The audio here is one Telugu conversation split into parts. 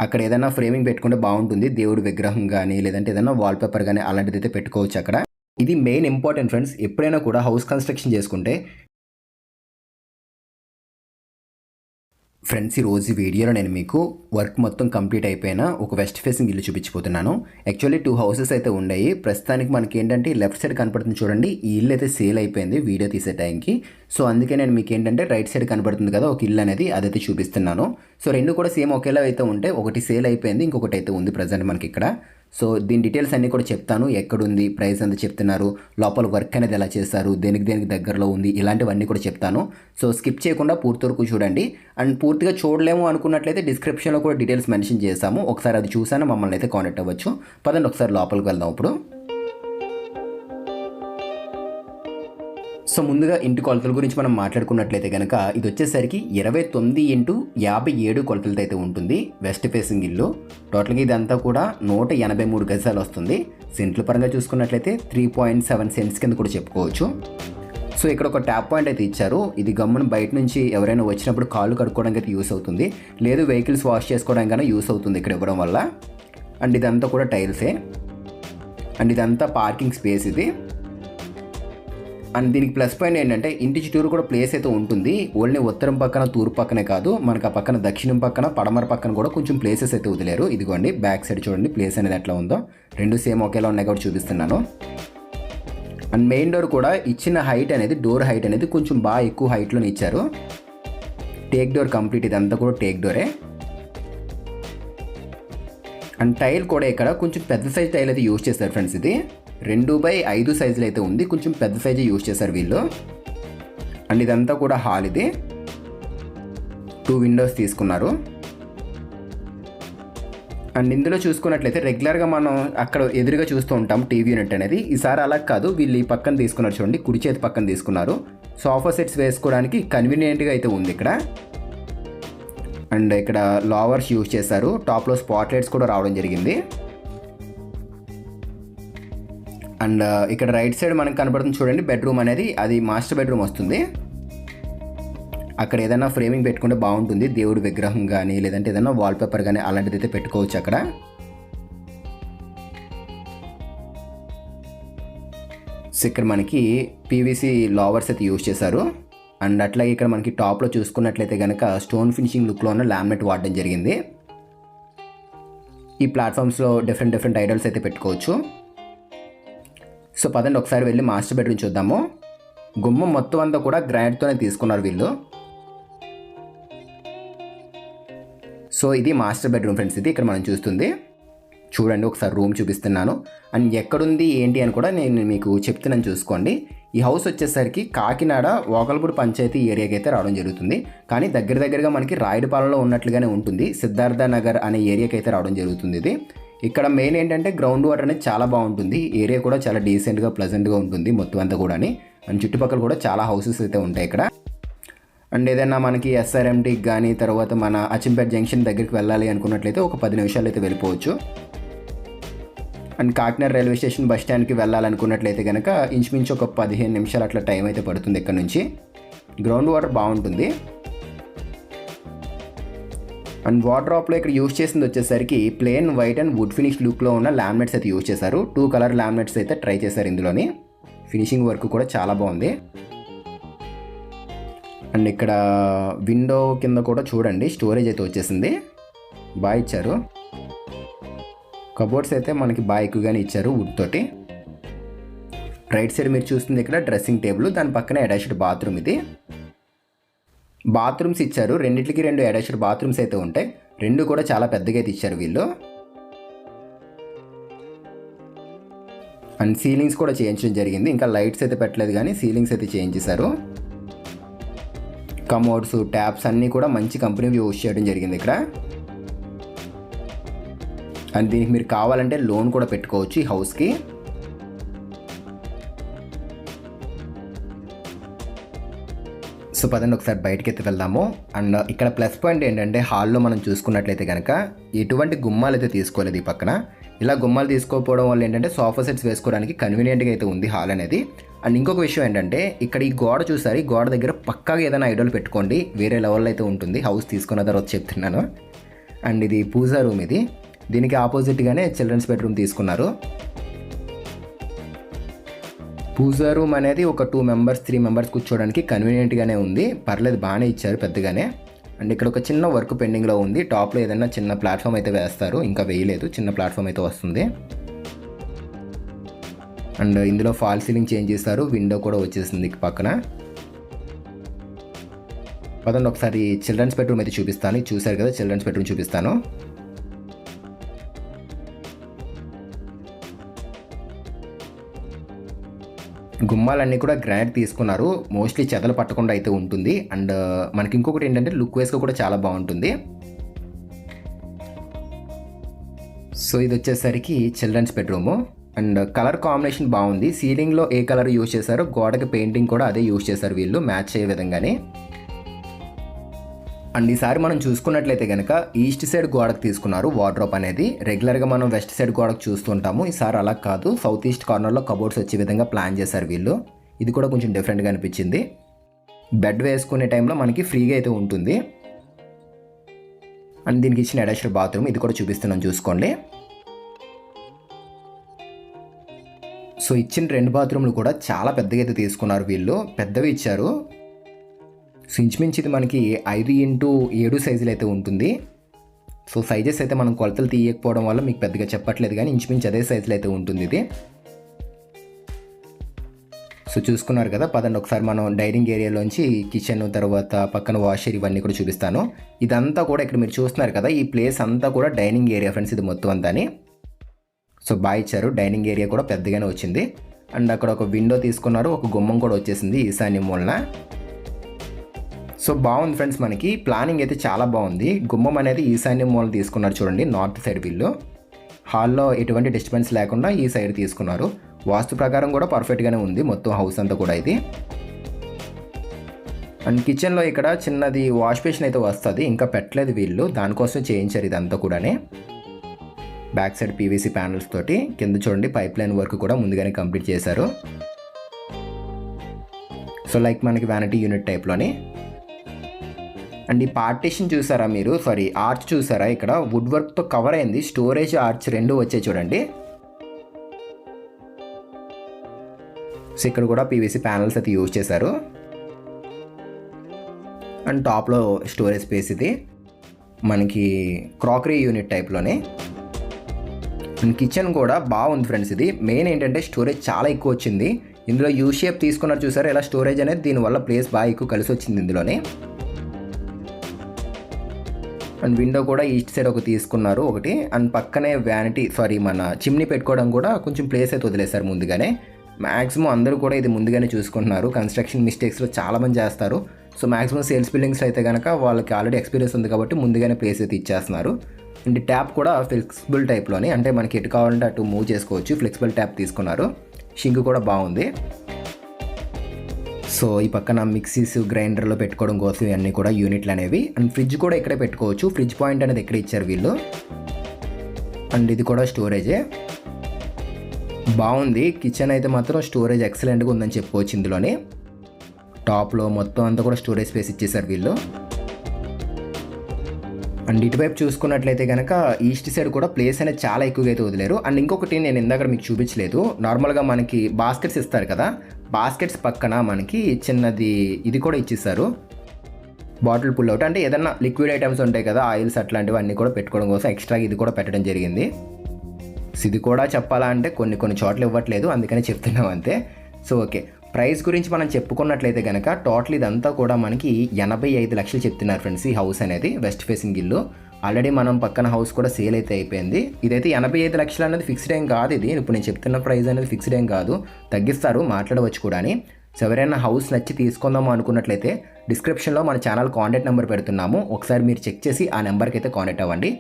అక్కడ ఏదైనా ఫ్రేమింగ్ పెట్టుకుంటే బాగుంటుంది, దేవుడి విగ్రహం కానీ లేదంటే ఏదైనా వాల్పేపర్ కానీ అలాంటిది అయితే పెట్టుకోవచ్చు అక్కడ. ఇది మెయిన్ ఇంపార్టెంట్ ఫ్రెండ్స్. ఎప్పుడైనా కూడా హౌస్ కన్స్ట్రక్షన్ చేసుకుంటే ఫ్రెండ్స్, ఈరోజు వీడియోలో నేను మీకు వర్క్ మొత్తం కంప్లీట్ అయిపోయిన ఒక వెస్ట్ ఫేసింగ్ ఇల్లు చూపించిపోతున్నాను. యాక్చువల్లీ 2 హౌసెస్ అయితే ఉన్నాయి. ప్రస్తుతానికి మనకి ఏంటంటే లెఫ్ట్ సైడ్ కనపడుతుంది చూడండి, ఈ ఇల్లు అయితే సేల్ అయిపోయింది వీడియో తీసే టైంకి. సో అందుకే నేను మీకు ఏంటంటే రైట్ సైడ్ కనపడుతుంది కదా ఒక ఇల్లు అనేది, అదైతే చూపిస్తున్నాను. సో రెండు కూడా సేమ్ ఒకేలా అయితే ఉంటాయి. ఒకటి సేల్ అయిపోయింది, ఇంకొకటి అయితే ఉంది ప్రజెంట్ మనకి ఇక్కడ. సో దీని డీటెయిల్స్ అన్నీ కూడా చెప్తాను. ఎక్కడుంది, ప్రైస్ ఎంత చెప్తున్నారు, లోపల వర్క్ అనేది ఎలా చేస్తారు, దేనికి దగ్గరలో ఉంది, ఇలాంటివన్నీ కూడా చెప్తాను. సో స్కిప్ చేయకుండా పూర్తి వరకు చూడండి. అండ్ పూర్తిగా చూడలేము అనుకున్నట్లయితే డిస్క్రిప్షన్లో కూడా డీటెయిల్స్ మెన్షన్ చేస్తాము. ఒకసారి అది చూసాను మమ్మల్ని అయితే కాంటాక్ట్ అవ్వచ్చు. పదండి ఒకసారి లోపలికి వెళ్దాం ఇప్పుడు. సో ముందుగా ఇంటి కొలతల గురించి మనం మాట్లాడుకున్నట్లయితే కనుక ఇది వచ్చేసరికి 29x57 కొలతలతో అయితే ఉంటుంది వెస్ట్ ఫేసింగ్ ఇల్లు. టోటల్గా ఇదంతా కూడా 183 గజాలు వస్తుంది. సెంట్ల పరంగా చూసుకున్నట్లయితే 3.7 సెంట్స్ కింద కూడా చెప్పుకోవచ్చు. సో ఇక్కడ ఒక ట్యాప్ పాయింట్ అయితే ఇచ్చారు. ఇది గమ్మున బయట నుంచి ఎవరైనా వచ్చినప్పుడు కాళ్ళు కడుక్కోవడానికి అయితే యూస్ అవుతుంది, లేదు వెహికల్స్ వాష్ చేసుకోవడానికి కానీ యూస్ అవుతుంది ఇక్కడ ఇవ్వడం వల్ల. అండ్ ఇదంతా కూడా టైల్సే. అండ్ ఇదంతా పార్కింగ్ స్పేస్ ఇది. అండ్ దీనికి ప్లస్ పాయింట్ ఏంటంటే ఇంటి చుట్టూరు కూడా ప్లేస్ అయితే ఉంటుంది. ఓన్లీ ఉత్తరం పక్కన తూర్పు పక్కనే కాదు, మనకు ఆ పక్కన దక్షిణం పక్కన పడమర పక్కన కూడా కొంచెం ప్లేసెస్ అయితే వదిలేరు. ఇదిగోండి బ్యాక్ సైడ్ చూడండి ప్లేస్ అనేది ఎట్లా ఉందో. రెండు సేమ్ ఒకేలా ఉన్నాయి కాబట్టి చూపిస్తున్నాను. అండ్ మెయిన్ డోర్ కూడా ఇచ్చిన హైట్ అనేది, డోర్ హైట్ అనేది కొంచెం బాగా ఎక్కువ హైట్లోనే ఇచ్చారు. టేక్ డోర్ కంప్లీట్, ఇదంతా కూడా టేక్ డోరే. అండ్ టైల్ కూడా ఇక్కడ కొంచెం పెద్ద సైజ్ టైల్ అయితే యూజ్ చేస్తారు ఫ్రెండ్స్. ఇది 2x5 సైజులు అయితే ఉంది, కొంచెం పెద్ద సైజు యూజ్ చేశారు వీళ్ళు. అండ్ ఇదంతా కూడా హాల్. ఇది 2 విండోస్ తీసుకున్నారు. అండ్ ఇందులో చూసుకున్నట్లయితే రెగ్యులర్గా మనం అక్కడ ఎదురుగా చూస్తూ ఉంటాం టీవీ యూనిట్ అనేది. ఈసారి అలా కాదు, వీళ్ళు ఈ పక్కన తీసుకున్నారు చూడండి, కుడి చేతి పక్కన తీసుకున్నారు. సోఫా సెట్స్ వేసుకోవడానికి కన్వీనియంట్గా అయితే ఉంది ఇక్కడ. అండ్ ఇక్కడ లావర్స్ యూజ్ చేశారు. టాప్లో స్పాట్ లైట్స్ కూడా రావడం జరిగింది. అండ్ ఇక్కడ రైట్ సైడ్ మనకు కనబడుతుంది చూడండి బెడ్రూమ్ అనేది, అది మాస్టర్ బెడ్రూమ్ వస్తుంది. అక్కడ ఏదైనా ఫ్రేమింగ్ పెట్టుకుంటే బాగుంటుంది, దేవుడి విగ్రహం కానీ లేదంటే ఏదైనా వాల్పేపర్ కానీ అలాంటిది అయితే పెట్టుకోవచ్చు అక్కడ. సో ఇక్కడ మనకి పీవీసీ లావర్స్ అయితే యూజ్ చేశారు. అండ్ అట్లాగే ఇక్కడ మనకి టాప్లో చూసుకున్నట్లయితే కనుక స్టోన్ ఫినిషింగ్ లుక్లో ఉన్న లామినేట్ వాడడం జరిగింది. ఈ ప్లాట్ఫామ్స్లో డిఫరెంట్ ఐడల్స్ అయితే పెట్టుకోవచ్చు. సో పదండి ఒకసారి వెళ్ళి మాస్టర్ బెడ్రూమ్ చూద్దాము. గుమ్మం మొత్తం అంతా కూడా గ్రానైట్తోనే తీసుకున్నారు వీళ్ళు. సో ఇది మాస్టర్ బెడ్రూమ్ ఫ్రెండ్స్. ఇది ఇక్కడ మనం చూస్తుంది చూడండి, ఒకసారి రూమ్ చూపిస్తున్నాను. అండ్ ఎక్కడుంది ఏంటి అని కూడా నేను మీకు చెప్తున్నాను చూసుకోండి. ఈ హౌస్ వచ్చేసరికి కాకినాడ ఓకల్పూడి పంచాయతీ ఏరియాకి అయితే రావడం జరుగుతుంది. కానీ దగ్గరగా మనకి రాయుడుపాలెంలో ఉన్నట్లుగానే ఉంటుంది, సిద్ధార్థ నగర్ అనే ఏరియాకి అయితే రావడం జరుగుతుంది. ఇది ఇక్కడ మెయిన్ ఏంటంటే గ్రౌండ్ వాటర్ అనేది చాలా బాగుంటుంది. ఏరియా కూడా చాలా డీసెంట్గా ప్లెజెంట్గా ఉంటుంది మొత్తం అంతా కూడా. అండ్ చుట్టుపక్కల కూడా చాలా హౌసెస్ అయితే ఉంటాయి ఇక్కడ. అండ్ ఏదైనా మనకి ఎస్ఆర్ఎంటీకి కానీ తర్వాత మన అచ్చంపేట జంక్షన్ దగ్గరికి వెళ్ళాలి అనుకున్నట్లయితే ఒక 10 నిమిషాలు అయితే వెళ్ళిపోవచ్చు. And Kakinada railway station bus స్టాండ్కి వెళ్ళాలనుకున్నట్లయితే కనుక ఇంచుమించు ఒక 15 నిమిషాలు అట్లా టైం అయితే పడుతుంది ఇక్కడ నుంచి. గ్రౌండ్ వాటర్ బాగుంటుంది. అండ్ వార్డ్రోబ్లో ఇక్కడ యూజ్ చేసింది వచ్చేసరికి plain white and would finish లుక్లో ఉన్న లామినేట్స్ అయితే యూజ్ చేశారు. 2 కలర్ లామినేట్స్ అయితే ట్రై చేశారు ఇందులోని. ఫినిషింగ్ వర్క్ కూడా చాలా బాగుంది. అండ్ ఇక్కడ విండో కింద కూడా చూడండి స్టోరేజ్ అయితే వచ్చేసింది, బాగా ఇచ్చారు. కబోర్డ్స్ అయితే మనకి బాగా ఎక్కువగానే ఇచ్చారు వుడ్ తోటి. రైట్ సైడ్ మీరు చూస్తుంది ఇక్కడ డ్రెస్సింగ్ టేబుల్, దాని పక్కనే అటాచ్డ్ బాత్రూమ్. ఇది బాత్రూమ్స్ ఇచ్చారు, రెండింటికి 2 అటాచ్డ్ బాత్రూమ్స్ అయితే ఉంటాయి. 2 కూడా చాలా పెద్దగా అయితే ఇచ్చారు వీళ్ళు. అండ్ సీలింగ్స్ కూడా చేయించడం జరిగింది. ఇంకా లైట్స్ అయితే పెట్టలేదు కానీ సీలింగ్స్ అయితే చేయించేశారు. కమోడ్స్, ట్యాప్స్ అన్నీ కూడా మంచి కంపెనీ యూజ్ చేయడం జరిగింది ఇక్కడ. అండ్ దీనికి మీరు కావాలంటే లోన్ కూడా పెట్టుకోవచ్చు ఈ హౌస్కి. సో పదండి ఒకసారి బయటకి అయితే వెళ్దాము. అండ్ ఇక్కడ ప్లస్ పాయింట్ ఏంటంటే హాల్లో మనం చూసుకున్నట్లయితే కనుక ఎటువంటి గుమ్మాలు అయితే తీసుకోలేదు ఈ పక్కన. ఇలా గుమ్మాలు తీసుకోకపోవడం వల్ల ఏంటంటే సోఫా సెట్స్ వేసుకోవడానికి కన్వీనియంట్గా అయితే ఉంది హాల్ అనేది. అండ్ ఇంకొక విషయం ఏంటంటే ఇక్కడ ఈ గోడ చూసారు, ఈ గోడ దగ్గర పక్కాగా ఏదైనా ఐడల్ పెట్టుకోండి, వేరే లెవెల్లో అయితే ఉంటుంది. హౌస్ తీసుకున్న తర్వాత చెప్తున్నాను. అండ్ ఇది పూజా రూమ్. ఇది దీనికి ఆపోజిట్గానే చిల్డ్రన్స్ బెడ్రూమ్ తీసుకున్నారు. పూజా రూమ్ అనేది ఒక 2 మెంబర్స్ 3 మెంబర్స్ కూర్చోవడానికి కన్వీనియంట్గానే ఉంది, పర్లేదు బాగానే ఇచ్చారు పెద్దగానే. అండ్ ఇక్కడ ఒక చిన్న వర్క్ పెండింగ్లో ఉంది, టాప్లో ఏదైనా చిన్న ప్లాట్ఫామ్ అయితే వేస్తారు, ఇంకా వేయలేదు, చిన్న ప్లాట్ఫామ్ అయితే వస్తుంది. అండ్ ఇందులో ఫాల్ సీలింగ్ చేంజ్ చేస్తారు, విండో కూడా వచ్చేసింది పక్కన. పదండి ఒకసారి చిల్డ్రన్స్ బెడ్రూమ్ అయితే చూపిస్తాను. చూసారు కదా, చిల్డ్రన్స్ బెడ్రూమ్ చూపిస్తాను. గుమ్మాలన్నీ కూడా గ్రానైట్ తీసుకున్నారు, మోస్ట్లీ చెదలు పట్టకుండా అయితే ఉంటుంది. అండ్ మనకి ఇంకొకటి ఏంటంటే లుక్ వైస్గా కూడా చాలా బాగుంటుంది. సో ఇది వచ్చేసరికి children's bedroom. And colour combination బాగుంది, సీలింగ్లో ఏ కలర్ యూజ్ చేశారో గోడకి పెయింటింగ్ కూడా అదే యూజ్ చేశారు వీళ్ళు, మ్యాచ్ అయ్యే విధంగానే. అండ్ ఈసారి మనం చూసుకున్నట్లయితే కనుక ఈస్ట్ సైడ్ గోడకు తీసుకున్నారు వార్డ్రోబ్ అనేది. రెగ్యులర్గా మనం వెస్ట్ సైడ్ గోడకు చూస్తుంటాము, ఈసారి అలా కాదు, సౌత్ ఈస్ట్ కార్నర్లో కబోర్డ్స్ వచ్చే విధంగా ప్లాన్ చేశారు వీళ్ళు. ఇది కూడా కొంచెం డిఫరెంట్గా అనిపించింది. బెడ్ వేసుకునే టైంలో మనకి ఫ్రీగా అయితే ఉంటుంది. అండ్ దీనికి ఇచ్చిన అటాచ్డ్ బాత్రూమ్ ఇది కూడా చూపిస్తున్నాను చూసుకోండి. సో ఇచ్చిన 2 బాత్రూమ్లు కూడా చాలా పెద్దగా అయితే తీసుకున్నారు వీళ్ళు, పెద్దవి ఇచ్చారు. సో ఇంచుమించి ఇది మనకి 5x7 సైజులు అయితే ఉంటుంది. సో సైజెస్ అయితే మనం కొలతలు తీయకపోవడం వల్ల మీకు పెద్దగా చెప్పట్లేదు, కానీ ఇంచుమించి అదే సైజులు అయితే ఉంటుంది ఇది. సో చూసుకున్నారు కదా, పదండి ఒకసారి మనం డైనింగ్ ఏరియాలోంచి కిచెన్, తర్వాత పక్కన వాషర్ ఇవన్నీ కూడా చూపిస్తాను. ఇదంతా కూడా ఇక్కడ మీరు చూస్తున్నారు కదా, ఈ ప్లేస్ అంతా కూడా డైనింగ్ ఏరియా ఫ్రెండ్స్, ఇది మొత్తం అంతాని. సో బాగా ఇచ్చారు, డైనింగ్ ఏరియా కూడా పెద్దగానే వచ్చింది. అండ్ అక్కడ ఒక విండో తీసుకున్నారు, ఒక గుమ్మం కూడా వచ్చేసింది ఈశాన్య మూలన. సో బాగుంది ఫ్రెండ్స్, మనకి ప్లానింగ్ అయితే చాలా బాగుంది. గుమ్మం అనేది ఈశాన్య మూలన తీసుకున్నారు చూడండి, నార్త్ సైడ్ వీళ్ళు. హాల్లో ఎటువంటి డిస్టర్బెన్స్ లేకుండా ఈ సైడ్ తీసుకున్నారు. వాస్తు ప్రకారం కూడా పర్ఫెక్ట్గానే ఉంది మొత్తం హౌస్ అంతా కూడా ఇది. అండ్ కిచెన్లో ఇక్కడ చిన్నది వాష్ బేసిన్ అయితే వస్తుంది, ఇంకా పెట్టలేదు వీళ్ళు, దానికోసం చేయించారు ఇదంతా కూడానే. బ్యాక్ సైడ్ పీవీసీ ప్యానల్స్ తోటి, కింద చూడండి పైప్ లైన్ వర్క్ కూడా ముందుగానే కంప్లీట్ చేశారు. సో లైక్ మనకి వ్యానిటీ యూనిట్ టైప్లోని. అండ్ ఈ పార్టీషన్ చూసారా మీరు, ఆర్చ్ చూసారా, ఇక్కడ వుడ్ వర్క్తో కవర్ అయింది, స్టోరేజ్ ఆర్చ్ 2 వచ్చాయి చూడండి. సో ఇక్కడ కూడా పీవీసీ ప్యానల్స్ అయితే యూజ్ చేశారు. అండ్ టాప్లో స్టోరేజ్ స్పేస్ ఇది మనకి క్రాకరీ యూనిట్ టైప్లోనే. అండ్ కిచెన్ కూడా బాగుంది ఫ్రెండ్స్. ఇది మెయిన్ ఏంటంటే స్టోరేజ్ చాలా ఎక్కువ వచ్చింది ఇందులో. యూ షేప్ తీసుకున్నారు చూసారు, ఇలా స్టోరేజ్ అనేది, దీనివల్ల ప్లేస్ బాగా ఎక్కువ కలిసి వచ్చింది ఇందులోనే. అండ్ విండో కూడా ఈస్ట్ సైడ్ ఒక తీసుకున్నారు ఒకటి. అండ్ పక్కనే వ్యానిటీ మన చిమ్నీ పెట్టుకోవడం కూడా కొంచెం ప్లేస్ అయితే వదిలేశారు ముందుగానే. మ్యాక్సిమం అందరూ కూడా ఇది ముందుగానే చూసుకుంటున్నారు, కన్స్ట్రక్షన్ మిస్టేక్స్లో చాలామంది చేస్తారు. సో మ్యాక్సిమం సేల్స్ బిల్డింగ్స్ అయితే కనుక వాళ్ళకి ఆల్రెడీ ఎక్స్పీరియన్స్ ఉంది కాబట్టి ముందుగానే ప్లేస్ అయితే ఇచ్చేస్తున్నారు. అండ్ ట్యాప్ కూడా ఫ్లెక్సిబుల్ టైప్లోనే, అంటే మనకి ఎటు కావాలంటే అటు మూవ్ చేసుకోవచ్చు, ఫ్లెక్సిబుల్ ట్యాప్ తీసుకున్నారు. షింక్ కూడా బాగుంది. సో ఈ పక్కన మిక్సీస్, గ్రైండర్లో పెట్టుకోవడం కోసం ఇవన్నీ కూడా యూనిట్లు అనేవి. అండ్ ఫ్రిడ్జ్ కూడా ఇక్కడే పెట్టుకోవచ్చు, ఫ్రిడ్జ్ పాయింట్ అనేది ఎక్కడ ఇచ్చారు వీళ్ళు. అండ్ ఇది కూడా స్టోరేజే, బాగుంది. కిచెన్ అయితే మాత్రం స్టోరేజ్ ఎక్సలెంట్గా ఉందని చెప్పుకోవచ్చు ఇందులోనే. టాప్లో మొత్తం అంతా కూడా స్టోరేజ్ స్పేస్ ఇచ్చేసారు వీళ్ళు. అండ్ ఇటువైపు చూసుకున్నట్లయితే కనుక ఈస్ట్ సైడ్ కూడా ప్లేస్ అనేది చాలా ఎక్కువగా అయితే వదిలేరు. అండ్ ఇంకొకటి నేను ఇందాక మీకు చూపించలేదు, నార్మల్గా మనకి బాస్కెట్స్ ఇస్తారు కదా, బాస్కెట్స్ పక్కన మనకి చిన్నది ఇది కూడా ఇచ్చేస్తారు, బాటిల్ పుల్ అవుట్, అంటే ఏదన్నా లిక్విడ్ ఐటమ్స్ ఉంటాయి కదా, ఆయిల్స్ అట్లాంటివి అన్నీ కూడా పెట్టుకోవడం కోసం ఎక్స్ట్రా ఇది కూడా పెట్టడం జరిగింది. ఇది కూడా చెప్పాలా అంటే కొన్ని చోట్ల ఇవ్వట్లేదు, అందుకనే చెప్తున్నాం అంతే. సో ఓకే, ప్రైస్ గురించి మనం చెప్పుకున్నట్లయితే కనుక టోటల్ ఇదంతా కూడా మనకి 85 లక్షలు చెప్తున్నారు ఫ్రెండ్స్ ఈ హౌస్ అనేది, వెస్ట్ ఫేసింగ్ ఇల్లు. ఆల్రెడీ మనం పక్కన హౌస్ కూడా సేల్ అయితే అయిపోయింది. ఇదైతే 85 లక్షలు అనేది ఫిక్స్డ్ ఏం కాదు, ఇది ఇప్పుడు నేను చెప్తున్న ప్రైస్ అనేది ఫిక్స్డ్ ఏం కాదు, తగ్గిస్తారు, మాట్లాడవచ్చు కూడా. సో ఎవరైనా హౌస్ నచ్చి తీసుకుందాము అనుకున్నట్లయితే డిస్క్రిప్షన్లో మన ఛానల్ కాంటాక్ట్ నెంబర్ పెడుతున్నాము, ఒకసారి మీరు చెక్ చేసి ఆ నెంబర్కి అయితే కాంటాక్ట్ అవ్వండి.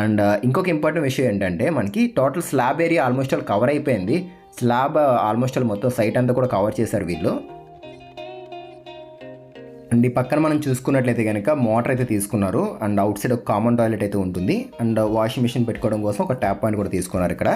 అండ్ ఇంకొక ఇంపార్టెంట్ విషయం ఏంటంటే మనకి total slab area almost all cover అయిపోయింది. స్లాబ్ ఆల్మోస్ట్ ఆల్ మొత్తం సైట్ అంతా కూడా కవర్ చేశారు వీళ్ళు. అండ్ ఈ పక్కన మనం చూసుకున్నట్లయితే కనుక మోటార్ అయితే తీసుకున్నారు. అండ్ అవుట్ సైడ్ ఒక కామన్ టాయిలెట్ అయితే ఉంటుంది. అండ్ వాషింగ్ మిషన్ పెట్టుకోవడం కోసం ఒక ట్యాప్ పాయింట్ కూడా తీసుకున్నారు ఇక్కడ.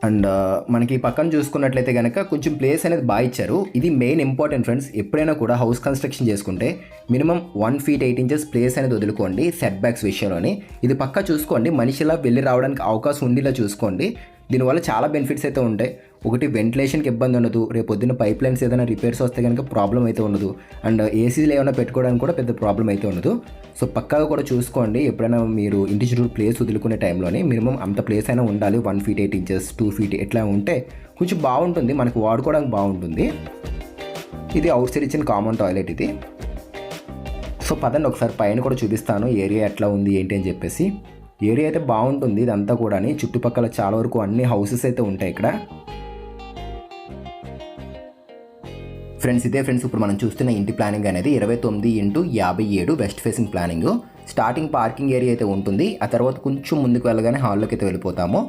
అండ్ మనకి పక్కన చూసుకున్నట్లయితే కనుక కొంచెం ప్లేస్ అనేది బాగా ఇచ్చారు. ఇది మెయిన్ ఇంపార్టెంట్ ఫ్రెండ్స్. ఎప్పుడైనా కూడా హౌస్ కన్స్ట్రక్షన్ చేసుకుంటే మినిమం 1 feet 8 inches ప్లేస్ అనేది వదులుకోండి సెట్ బ్యాక్స్ విషయంలోని. ఇది పక్కా చూసుకోండి, మనిషిలా వెళ్ళి రావడానికి అవకాశం ఉండేలా చూసుకోండి. దీనివల్ల చాలా బెనిఫిట్స్ అయితే ఉంటాయి. ఒకటి, వెంటిలేషన్కి ఇబ్బంది ఉండదు. రేపు పొద్దున్న పైప్ లైన్స్ ఏదైనా రిపేర్స్ వస్తే కనుక ప్రాబ్లం అయితే ఉండదు. అండ్ ఏసీలు ఏమైనా పెట్టుకోవడానికి కూడా పెద్ద ప్రాబ్లం అయితే ఉండదు. సో పక్కాగా కూడా చూసుకోండి, ఎప్పుడైనా మీరు ఇంటి చుట్టూ ప్లేస్ వదులుకునే టైంలోనే మినిమం అంత ప్లేస్ అయినా ఉండాలి. 1 feet 8 inches 2 feet ఇట్లా ఉంటే కొంచెం బాగుంటుంది, మనకు వాడుకోవడానికి బాగుంటుంది. ఇది అవుట్ సైడ్ ఇచ్చిన కామన్ టాయిలెట్ ఇది. సో పదండి ఒకసారి పైన కూడా చూపిస్తాను ఏరియా ఎట్లా ఉంది ఏంటి అని చెప్పేసి. ఏరియా అయితే బాగుంటుంది ఇదంతా కూడా. చుట్టుపక్కల చాలా వరకు అన్ని హౌసెస్ అయితే ఉంటాయి ఇక్కడ. ఫ్రెండ్స్ ఇదే ఫ్రెండ్స్ ఇప్పుడు మనం చూస్తున్న ఇంటి ప్లానింగ్ అనేది 29x57 west facing planning. Starting parking area అయితే ఉంటుంది. ఆ తర్వాత కొంచెం ముందుకు వెళ్ళగానే హాల్లోకి అయితే వెళ్ళిపోతాము.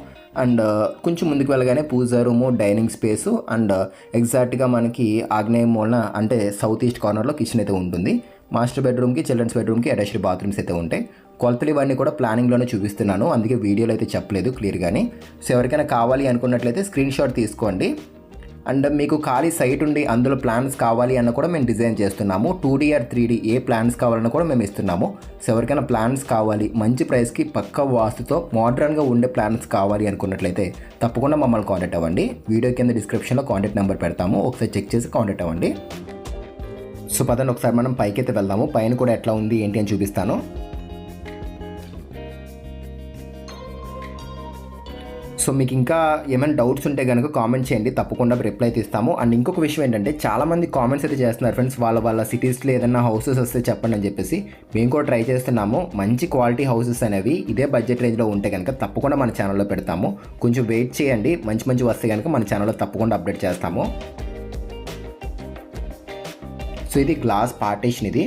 అండ్ కొంచెం ముందుకు వెళ్ళగానే పూజా రూము, డైనింగ్ స్పేసు అండ్ ఎగ్జాక్ట్గా మనకి ఆగ్నేయ మూలన అంటే సౌత్ ఈస్ట్ కార్నర్లో కిచెన్ అయితే ఉంటుంది. మాస్టర్ బెడ్రూమ్కి, చిల్డ్రన్స్ బెడ్రూమ్కి అటాచ్డ్ బాత్రూమ్స్ అయితే ఉంటాయి. కొలతలు ఇవన్నీ కూడా ప్లానింగ్లోనే చూపిస్తున్నాను, అందుకే వీడియోలో అయితే చెప్పలేదు క్లియర్గాని. సో ఎవరికైనా కావాలి అనుకున్నట్లయితే స్క్రీన్ షాట్ తీసుకోండి. అండ్ మీకు ఖాళీ సైట్ ఉండి అందులో ప్లాన్స్ కావాలి అన్న కూడా మేము డిజైన్ చేస్తున్నాము. 2D or 3D A plans కావాలన్నా కూడా మేము ఇస్తున్నాము. సో ఎవరికైనా ప్లాన్స్ కావాలి మంచి ప్రైస్కి పక్కా వాస్తుతో మోడర్న్గా ఉండే ప్లాన్స్ కావాలి అనుకున్నట్లయితే తప్పకుండా మమ్మల్ని కాంటాక్ట్ అవ్వండి. వీడియో కింద డిస్క్రిప్షన్లో కాంటాక్ట్ నెంబర్ పెడతాము, ఒకసారి చెక్ చేసి కాంటాక్ట్ అవ్వండి. సో పదండి ఒకసారి మనం పైకి అయితే వెళ్దాము. పైన కూడా ఎట్లా ఉంది ఏంటి అని చూపిస్తాను. సో మీకు ఇంకా ఏమైనా డౌట్స్ ఉంటే కనుక కామెంట్ చేయండి, తప్పకుండా రిప్లై ఇస్తాము. అండ్ ఇంకొక విషయం ఏంటంటే చాలామంది కామెంట్స్ అయితే చేస్తున్నారు ఫ్రెండ్స్, వాళ్ళ సిటీస్లో ఏదైనా హౌసెస్ వస్తే చెప్పండి అని చెప్పేసి. మేము కూడా ట్రై చేస్తున్నాము. మంచి క్వాలిటీ హౌసెస్ అనేవి ఇదే బడ్జెట్ రేంజ్లో ఉంటే కనుక తప్పకుండా మన ఛానల్లో పెడతాము. కొంచెం వెయిట్ చేయండి, మంచి వస్తే కనుక మన ఛానల్లో తప్పకుండా అప్డేట్ చేస్తాము. సో ఇది గ్లాస్ పార్టీషన్, ఇది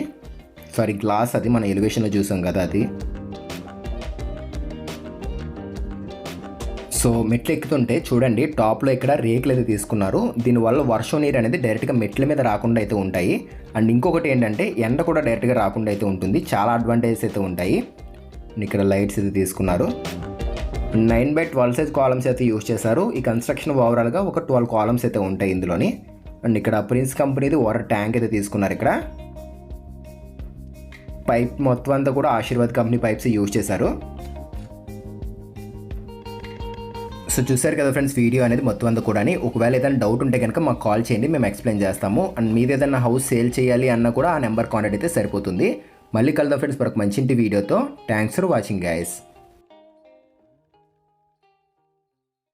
సారీ గ్లాస్, అది మన ఎలివేషన్లో చూసాం కదా అది. సో మెట్లు ఎక్కుతుంటే చూడండి టాప్లో ఇక్కడ రేకులు అయితే తీసుకున్నారు. దీనివల్ల వర్షం నీరు అనేది డైరెక్ట్గా మెట్ల మీద రాకుండా అయితే ఉంటాయి. అండ్ ఇంకొకటి ఏంటంటే ఎండ కూడా డైరెక్ట్గా రాకుండా అయితే ఉంటుంది. చాలా అడ్వాంటేజెస్ అయితే ఉంటాయి. ఇక్కడ లైట్స్ అయితే తీసుకున్నారు. 9x12 సైజ్ కాలమ్స్ అయితే యూజ్ చేశారు. ఈ కన్స్ట్రక్షన్ ఓవరాల్గా ఒక 12 కాలమ్స్ అయితే ఉంటాయి ఇందులోని. అండ్ ఇక్కడ ప్రిన్స్ కంపెనీది వాటర్ ట్యాంక్ అయితే తీసుకున్నారు. ఇక్కడ పైప్ మొత్తం అంతా కూడా ఆశీర్వాద్ కంపెనీ పైప్స్ యూజ్ చేశారు. సో చూసారు కదా ఫ్రెండ్స్ వీడియో అనేది మొత్తం అంతా కూడా. ఒకవేళ ఏదైనా డౌట్ ఉంటే కనుక మాకు కాల్ చేయండి, మేము ఎక్స్ప్లెయిన్ చేస్తాము. అండ్ మీది ఏదైనా హౌస్ సేల్ చేయాలి అన్నా కూడా ఆ నెంబర్ కాంటాక్ట్ అయితే సరిపోతుంది. మళ్ళీ కలుద్దాం ఫ్రెండ్స్ మరొక మంచి ఇంటి వీడియోతో. Thanks for watching guys.